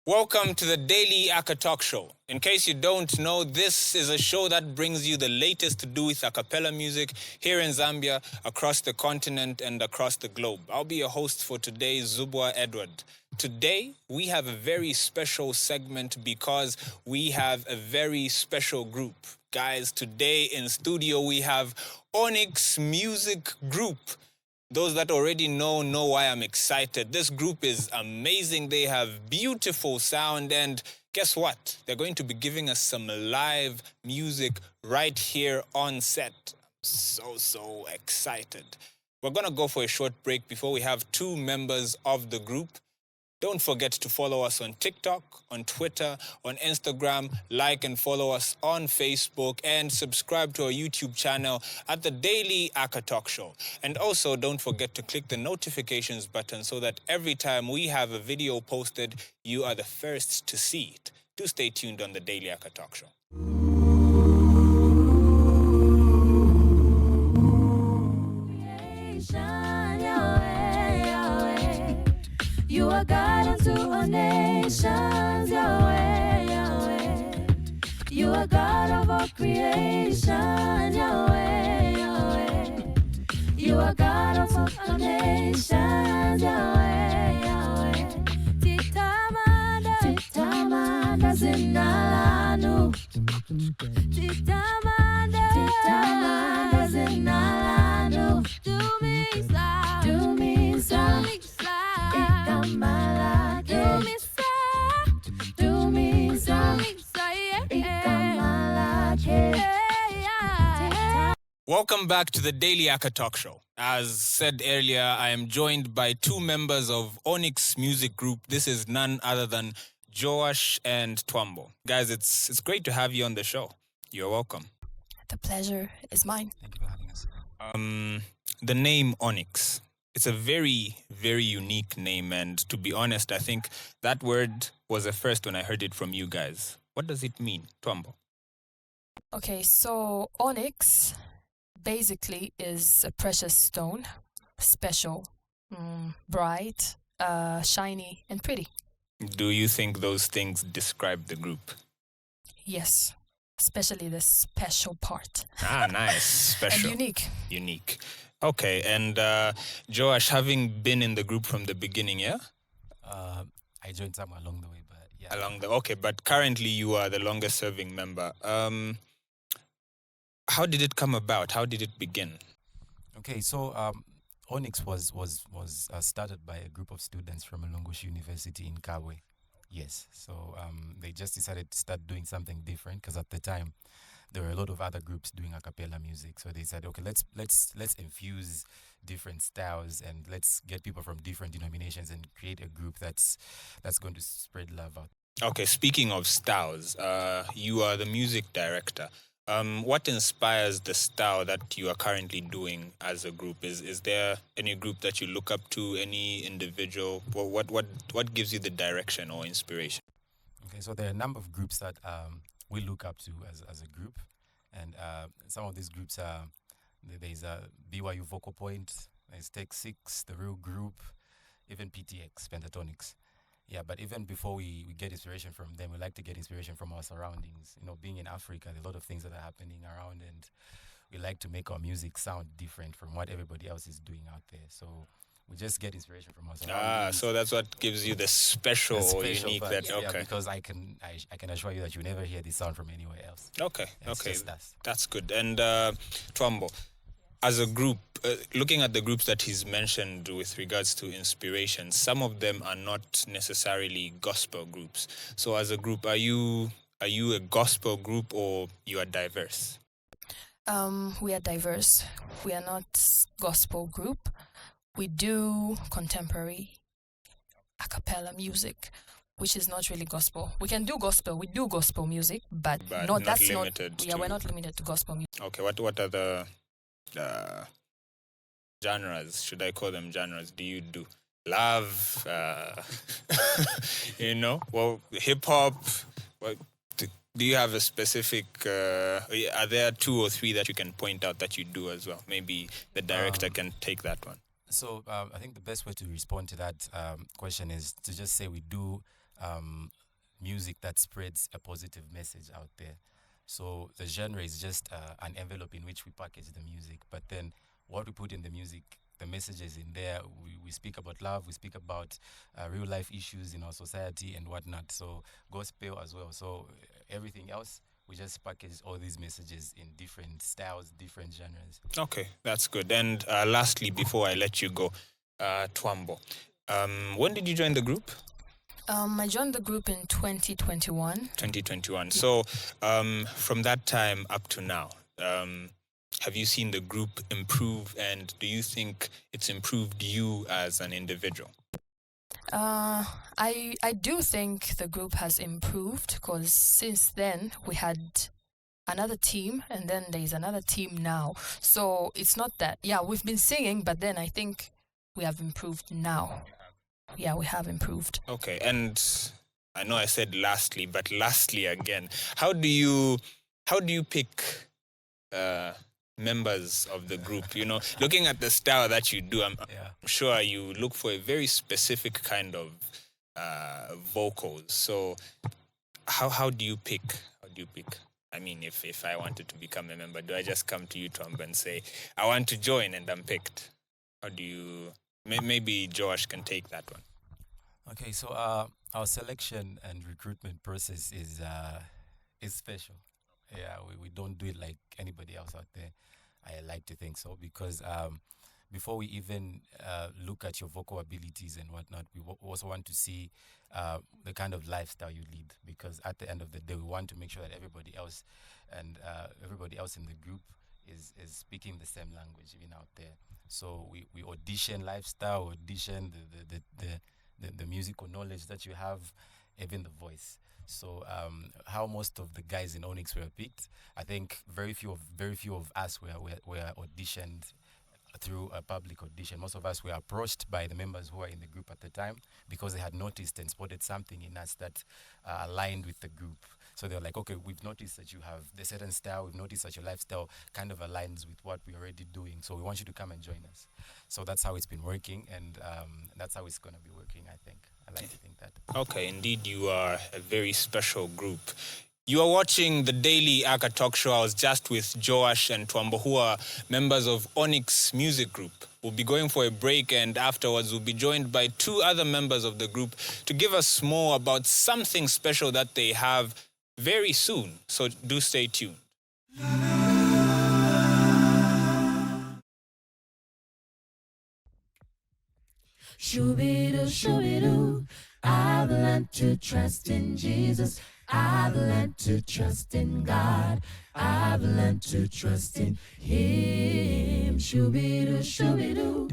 Welcome to the Daily ACA Talk Show. In case you don't know, this is a show that brings you the latest to do with a cappella music here in Zambia, across the continent, and across the globe. I'll be your host for today, Zubwa Edward. Today, we have a very special segment because we have a very special group. Guys, today in studio, we have Onyx Music Group. Those that already know why I'm excited. This group is amazing. They have beautiful sound, and guess what? They're going to be giving us some live music right here on set. I'm so excited. We're going to go for a short break before we have two members of the group. Don't forget to follow us on TikTok, on Twitter, on Instagram, like and follow us on Facebook, and subscribe to our YouTube channel at the Daily ACA Talk Show. And also, don't forget to click the notifications button so that every time we have a video posted, you are the first to see it. Do stay tuned on the Daily ACA Talk Show. You are God unto all nations, Yahweh, Yahweh. You are God of all creation, Yahweh, Yahweh. You are God of all nations, Yahweh, Yahweh. Titamanda, Titamanda zinalanu. Titamanda, Titamanda zinalanu. Do me sa, do me sa. Welcome back to the Daily ACA Talk Show. As said earlier, I am joined by two members of Onyx Music Group. This is none other than Joash and Twambo. Guys, it's great to have you on the show. You're welcome. The pleasure is mine. Thank you for having us. The name Onyx. It's a very, very unique name, and to be honest, I think that word was the first when I heard it from you guys. What does it mean, Twambo? Okay, so onyx basically is a precious stone, special, bright, shiny, and pretty. Do you think those things describe the group? Yes, especially the special part. Ah, nice. Special. And unique. Unique. Okay, and Joash, having been in the group from the beginning, yeah? I joined somewhere along the way, but yeah. Okay, but currently you are the longest serving member. How did it come about? How did it begin? Okay, so Onyx was started by a group of students from Mulungushi University in Kabwe. Yes, so they just decided to start doing something different because at the time there were a lot of other groups doing a cappella music. So they said, okay, let's infuse different styles and let's get people from different denominations and create a group that's going to spread love out. Okay, speaking of styles, you are the music director. What inspires the style that you are currently doing as a group? Is there any group that you look up to, any individual? What gives you the direction or inspiration? Okay, so there are a number of groups that we look up to as a group, and some of these groups are there's a BYU Vocal Point, there's Tech 6, The Real Group, even PTX, Pentatonics. Yeah, but even before we get inspiration from them, we like to get inspiration from our surroundings. You know, being in Africa, there are a lot of things that are happening around, and we like to make our music sound different from what everybody else is doing out there. So we just get inspiration from our surroundings. So that's what gives you the special or unique. But, okay. Yeah, because I can assure you that you never hear this sound from anywhere else. Okay, It's okay, just us. that's good. And Twambo, as a group, looking at the groups that he's mentioned with regards to inspiration, some of them are not necessarily gospel groups. So as a group, are you a gospel group or you are diverse? We are diverse. We are not gospel group. We do contemporary a cappella music, which is not really gospel. We can do gospel. We do gospel music, but not limited. We're not limited to gospel music. Okay, what are the genres? Should I call them genres? Do you do love? Hip hop. Do you have a specific? Are there two or three that you can point out that you do as well? Maybe the director can take that one. So I think the best way to respond to that question is to just say we do music that spreads a positive message out there. So the genre is just an envelope in which we package the music. But then what we put in the music, the messages in there, we speak about love, we speak about real life issues in our society and whatnot. So gospel as well. So everything else, we just package all these messages in different styles, different genres. Okay, that's good. And lastly, before I let you go, Twambo, when did you join the group? I joined the group in 2021. 2021. So from that time up to now, have you seen the group improve, and do you think it's improved you as an individual? I do think the group has improved, because since then we had another team, and then there's another team now. So it's not that, we've been singing, but then I think we have improved now. Yeah, we have improved. Okay, and I know I said lastly, but lastly again, how do you pick members of the group? You know, looking at the style that you do, I'm sure you look for a very specific kind of vocals. So how do you pick? I mean, if I wanted to become a member, do I just come to you, Tom, and say, I want to join, and I'm picked? How do you... Maybe Josh can take that one. Okay, so our selection and recruitment process is special. Yeah, we don't do it like anybody else out there. I like to think so, because before we even look at your vocal abilities and whatnot, we also want to see the kind of lifestyle you lead, because at the end of the day, we want to make sure that everybody else in the group is speaking the same language even out there. So we audition lifestyle, audition the musical knowledge that you have, even the voice. So how most of the guys in Onyx were picked, I think very few of us were auditioned through a public audition. Most of us were approached by the members who were in the group at the time, because they had noticed and spotted something in us that aligned with the group. So they were like, okay, we've noticed that you have a certain style, we've noticed that your lifestyle kind of aligns with what we're already doing, so we want you to come and join us. So that's how it's been working, and that's how it's going to be working, I think. I like to think that. Okay, indeed, you are a very special group. You are watching the Daily ANCHU Talk Show. I was just with Joash and Twambo, who are members of Onyx Music Group. We'll be going for a break, and afterwards we'll be joined by two other members of the group to give us more about something special that they have very soon. So do stay tuned. Shoo-be-doo, shoo-be-doo. I've learned to trust in Jesus. I've learned to trust in God. I've learned to trust in Him. Shoo-be-doo, shoo-be-doo.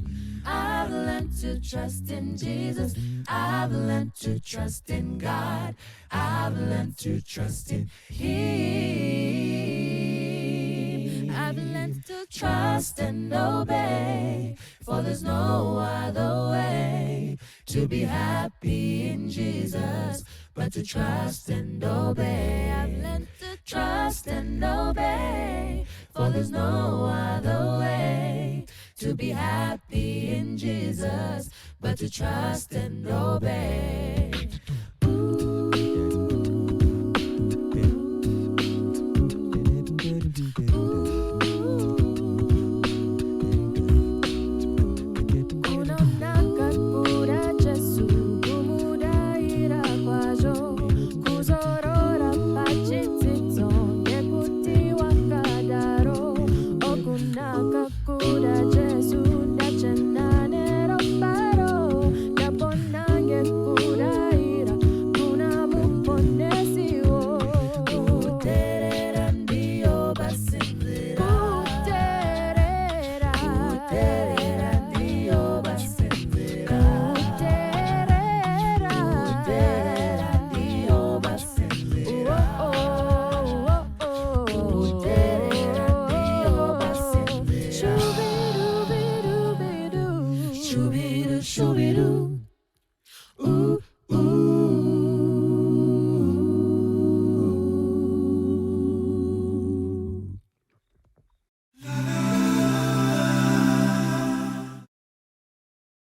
I've learned to trust in Jesus. I've learned to trust in God. I've learned to trust in Him. I've learned to trust and obey, for there's no other way to be happy in Jesus but to trust and obey. I've learned to trust and obey, for there's no other way to be happy in Jesus but to trust and obey.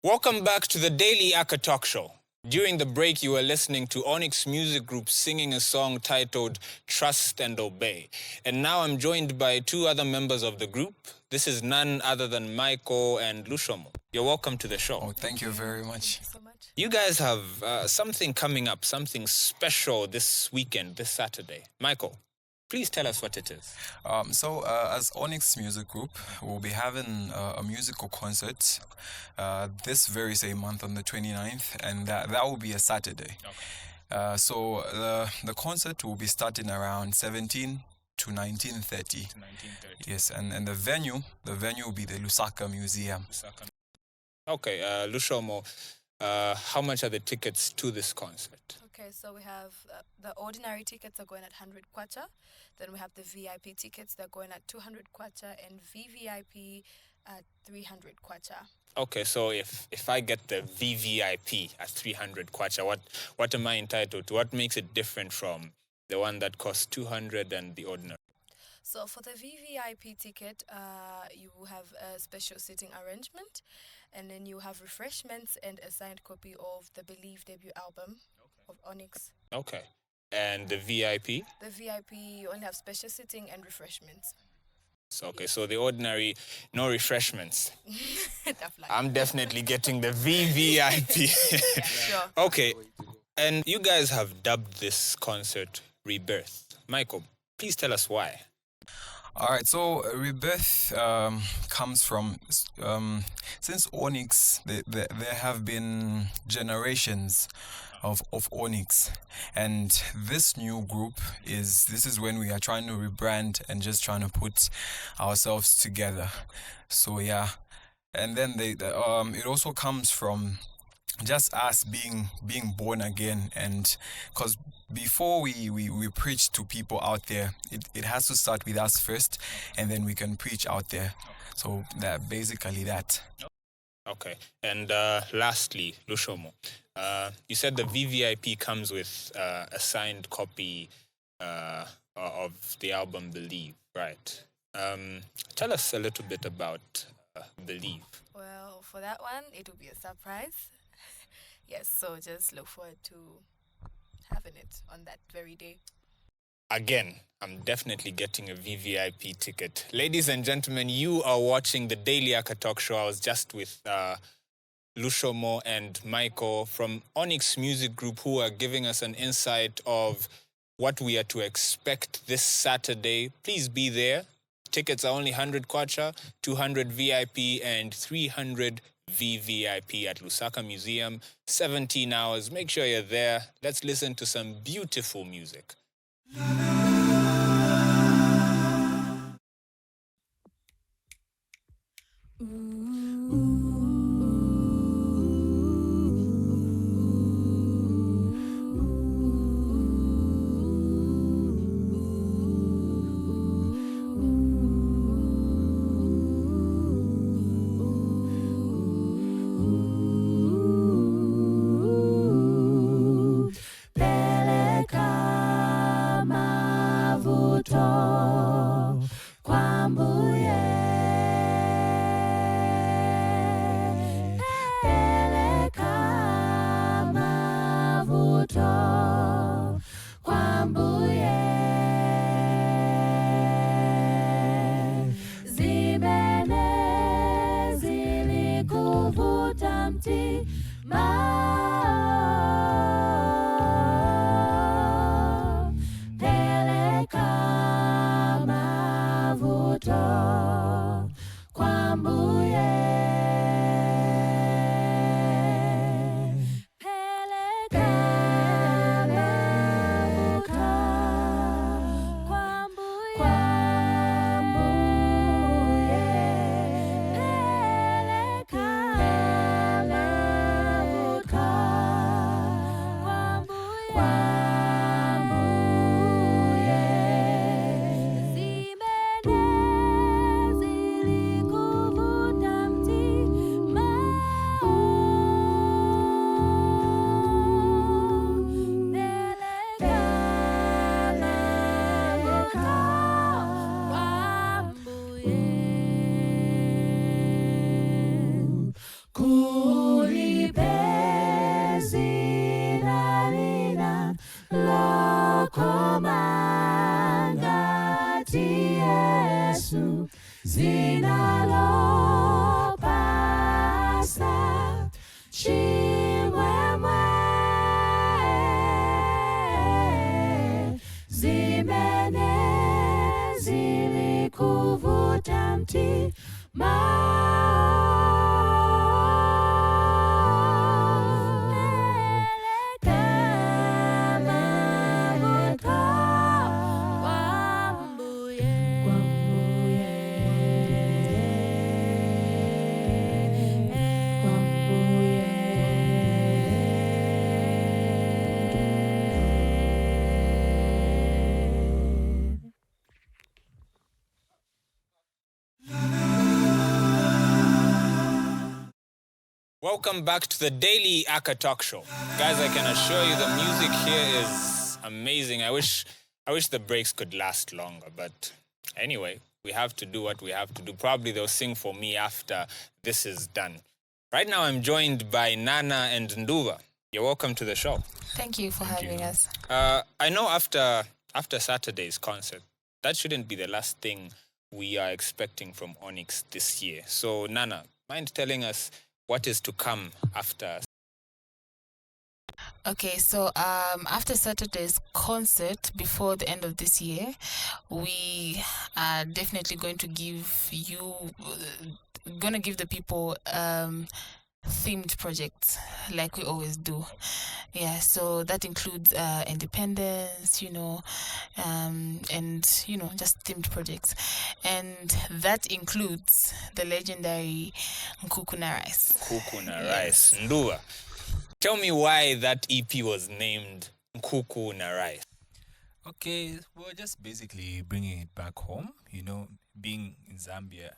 Welcome back to the Daily ANCHU Talk Show. During the break, you were listening to Onyx Music Group singing a song titled Trust and Obey. And now I'm joined by two other members of the group. This is none other than Michael and Lushomo. You're welcome to the show. Oh, thank you very much. So much. You guys have something coming up, something special this weekend, this Saturday. Michael, please tell us what it is. As Onyx Music Group, we'll be having a musical concert this very same month on the 29th, and that will be a Saturday. Okay. The concert will be starting around 17 to 19:30. Yes, and the venue will be the Lusaka Museum. Okay, Lushomo, how much are the tickets to this concert? Okay, so we have the ordinary tickets are going at 100 kwacha. Then we have the VIP tickets, they're going at 200 kwacha, and VVIP at 300 kwacha. Okay, so if I get the VVIP at 300 kwacha, what am I entitled to? What makes it different from the one that costs 200 and the ordinary? So for the VVIP ticket, you have a special seating arrangement, and then you have refreshments and a signed copy of the Believe debut album of Onyx. Okay. And the VIP? The VIP, you only have special seating and refreshments. So, okay, so the ordinary, no refreshments. Tough luck. I'm definitely getting the VVIP. Sure. Okay, and you guys have dubbed this concert Rebirth. Michael, please tell us why. All right, so Rebirth comes from since Onyx. There have been generations of Onyx, and this new group this is when we are trying to rebrand and just trying to put ourselves together. So yeah, and then it also comes from just us being born again, and because before we preach to people out there, it has to start with us first, and then we can preach out there. So that basically that. Okay, and lastly, Lushomo, you said the VVIP comes with a signed copy of the album Believe, right? Tell us a little bit about Believe. Well, for that one, it will be a surprise. Yes, so just look forward to having it on that very day. Again, I'm definitely getting a VVIP ticket. Ladies and gentlemen, you are watching the Daily Aka Talk Show. I was just with Lushomo and Michael from Onyx Music Group, who are giving us an insight of what we are to expect this Saturday. Please be there. Tickets are only 100 kwacha, 200 VIP, and 300 VVIP at Lusaka Museum. 17 hours. Make sure you're there. Let's listen to some beautiful music. zinalopasa chimwemwe zimene zilikuvuta mtima Welcome back to the Daily ANCHU Talk Show. Guys, I can assure you the music here is amazing. I wish the breaks could last longer, but anyway, we have to do what we have to do. Probably they'll sing for me after this is done. Right now, I'm joined by Nana and Nduva. You're welcome to the show. Thank you for having us. I know after Saturday's concert, that shouldn't be the last thing we are expecting from Onyx this year. So, Nana, mind telling us what is to come after? Okay, so after Saturday's concert, before the end of this year, we are definitely going to give the people themed projects like we always do. Yeah, so that includes independence, and just themed projects, and that includes the legendary Nkukuna Rice. Nkukuna Rice. Nduva, tell me why that EP was named Nkukuna Rice. Okay, well, just basically bringing it back home. Being in Zambia,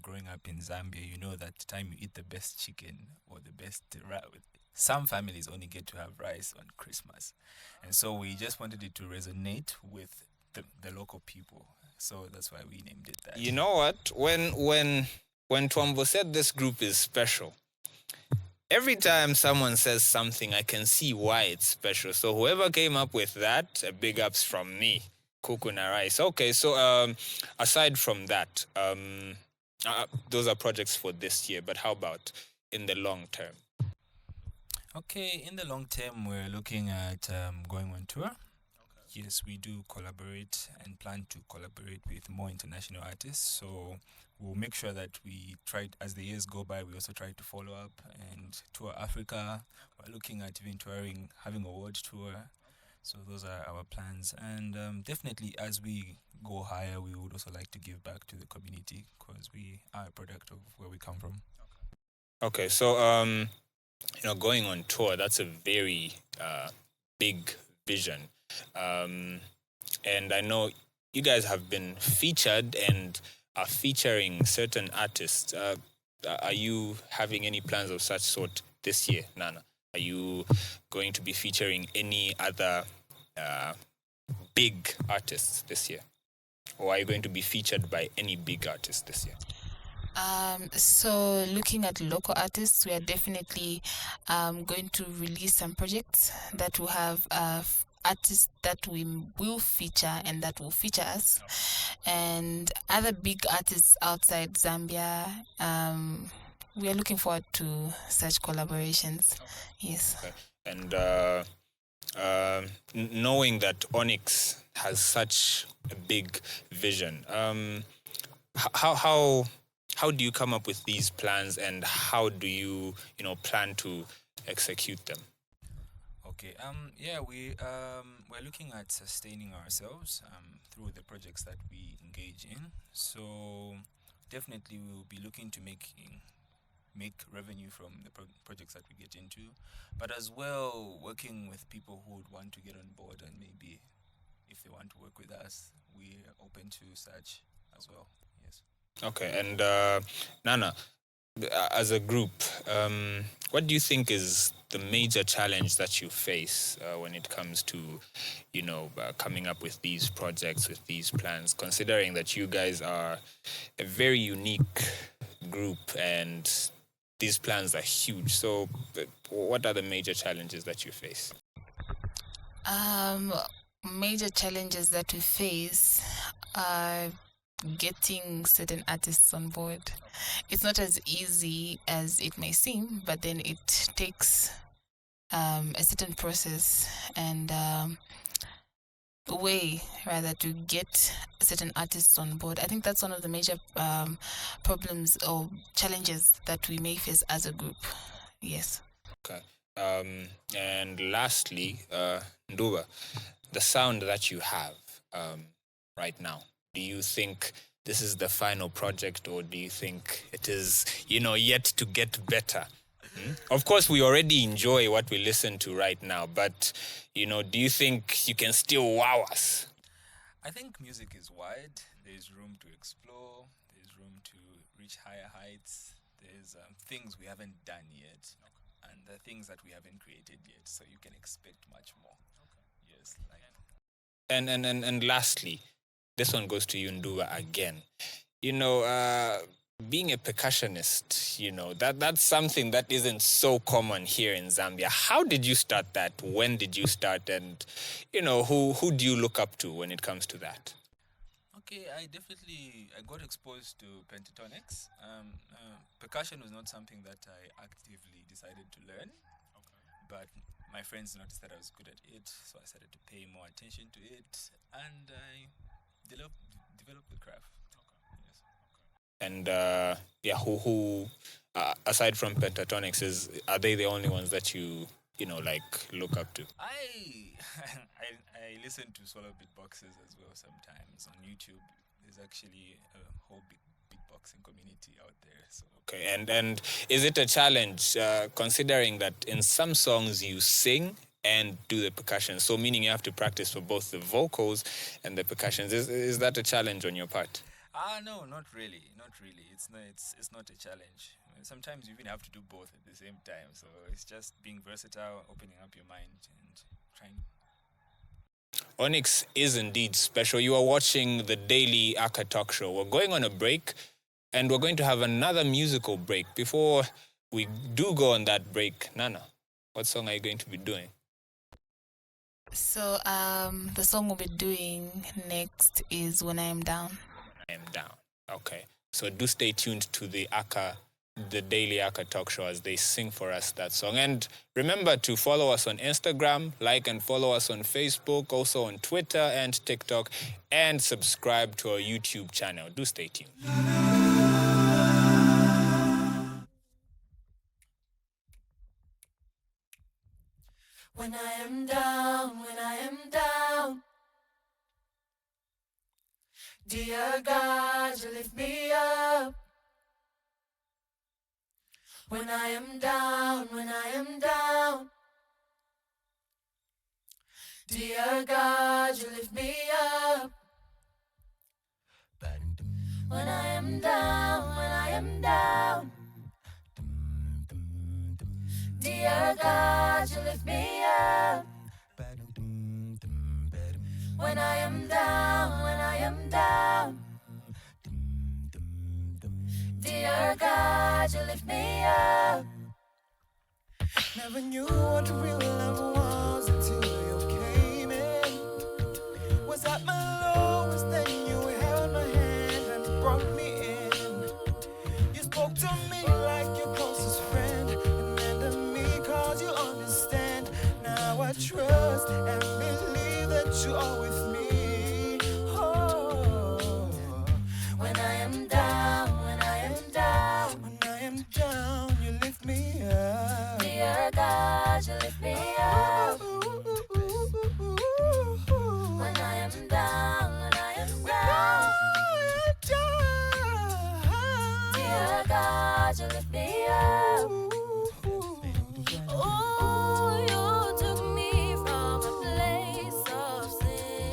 growing up in Zambia, that time you eat the best chicken or the best rice. Some families only get to have rice on Christmas. And so we just wanted it to resonate with the local people. So that's why we named it that. You know what? When Twambo said this group is special, every time someone says something, I can see why it's special. So whoever came up with that, big ups from me. Nkukuna Rice. Okay, so aside from that, those are projects for this year, but how about in the long term? Okay, in the long term, we're looking at going on tour. Okay. Yes, we do collaborate and plan to collaborate with more international artists. So we'll make sure that we try, as the years go by, we also try to follow up and tour Africa. We're looking at even touring, having a world tour. So those are our plans. And definitely as we go higher, we would also like to give back to the community because we are a product of where we come from. Okay, so going on tour, that's a very big vision. And I know you guys have been featured and are featuring certain artists. Are you having any plans of such sort this year, Nana? Are you going to be featuring any other big artists this year? Or are you going to be featured by any big artists this year? So looking at local artists, we are definitely going to release some projects that will have artists that we will feature and that will feature us, and other big artists outside Zambia. We are looking forward to such collaborations. Yes. Okay. And knowing that Onyx has such a big vision, how do you come up with these plans, and how do you plan to execute them? Okay. We're looking at sustaining ourselves through the projects that we engage in. So definitely we will be looking to make revenue from the projects that we get into, but as well working with people who would want to get on board, and maybe if they want to work with us, we are open to such as well. Yes. Okay, and Nana, as a group, what do you think is the major challenge that you face when it comes to, coming up with these projects, with these plans, considering that you guys are a very unique group and these plans are huge? So what are the major challenges that you face? Major challenges that we face are getting certain artists on board. It's not as easy as it may seem, but then it takes a certain process and way rather to get certain artists on board. I think that's one of the major problems or challenges that we may face as a group. Yes. Okay. And lastly, Nduba, the sound that you have right now, do you think this is the final project, or do you think it is, yet to get better? Of course, we already enjoy what we listen to right now, but, do you think you can still wow us? I think music is wide. There's room to explore. There's room to reach higher heights. There's things we haven't done yet, and the things that we haven't created yet. So you can expect much more. Yes. And lastly, this one goes to you, Nduba, again. Being a percussionist, that's something that isn't so common here in Zambia. How did you start that? When did you start? And, who do you look up to when it comes to that? Okay, I got exposed to pentatonics. Percussion was not something that I actively decided to learn. But my friends noticed that I was good at it, so I started to pay more attention to it, and I developed the craft. And who aside from pentatonics, are they the only ones that you look up to? I listen to solo beatboxers as well sometimes on YouTube. There's actually a whole big beatboxing community out there. So. Okay, and is it a challenge considering that in some songs you sing and do the percussion? So meaning you have to practice for both the vocals and the percussions. Is that a challenge on your part? No, not really. It's not a challenge. Sometimes you even have to do both at the same time. So it's just being versatile, opening up your mind, and trying. Onyx is indeed special. You are watching the daily ANCHU talk show. We're going on a break, and we're going to have another musical break. Before we do go on that break, Nana, what song are you going to be doing? So the song we'll be doing next is When I Am Down. I Am Down. Okay. So do stay tuned to the daily ANCHU talk show as they sing for us that song. And remember to follow us on Instagram, like and follow us on Facebook, also on Twitter and TikTok, and subscribe to our YouTube channel. Do stay tuned. When I am down, dear God, you lift me up. When I am down, dear God, you lift me up. When I am down, dear God, you lift me up. When I am down, dear God, you lift me up. Never knew what real love was until you came in. Was at my lowest, then you held my hand and brought me in. You spoke to me like your closest friend, and then to me cause you understand. Now I trust and believe that you are with me. Oh, when I am down, you lift me up. dear God, you lift me up. When I am down, dear God, you lift me up. Oh, you took me from a place of sin.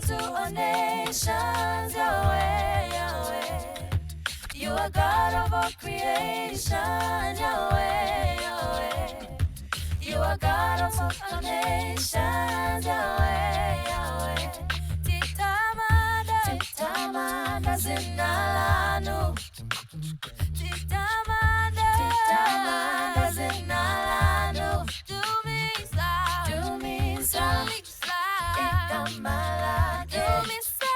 to all nations, Yahweh, Yahweh. You are God of all creation, Yahweh, Yahweh. You are God of all nations, Yahweh, Yahweh. Titamanda, Titamanda, Zinalanu. Titamanda, Titamanda, Zinalanu. Dumisa, Dumisa, Ikamala, Dumisa,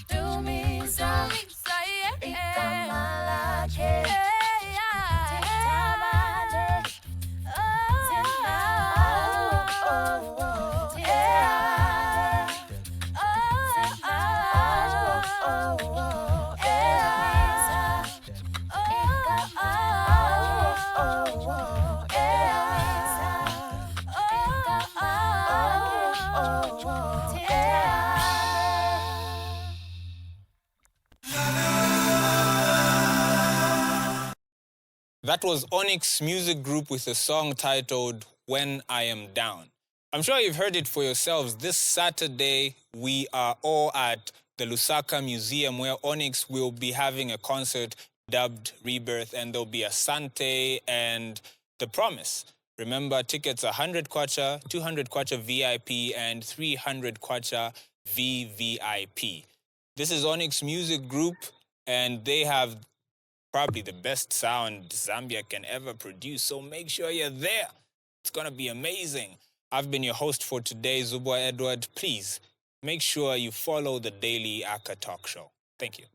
Dumisa, Ikamala, That was Onyx Music Group with a song titled When I Am Down. I'm sure you've heard it for yourselves. This Saturday, we are all at the Lusaka Museum where Onyx will be having a concert dubbed Rebirth, and there'll be a Sante and The Promise. Remember, tickets are 100 kwacha, 200 kwacha VIP, and 300 kwacha VVIP. This is Onyx Music Group, and they have probably the best sound Zambia can ever produce, so make sure you're there. It's going to be amazing. I've been your host for today, Zubwa Edward. Please make sure you follow the Daily ACA Talk Show. Thank you.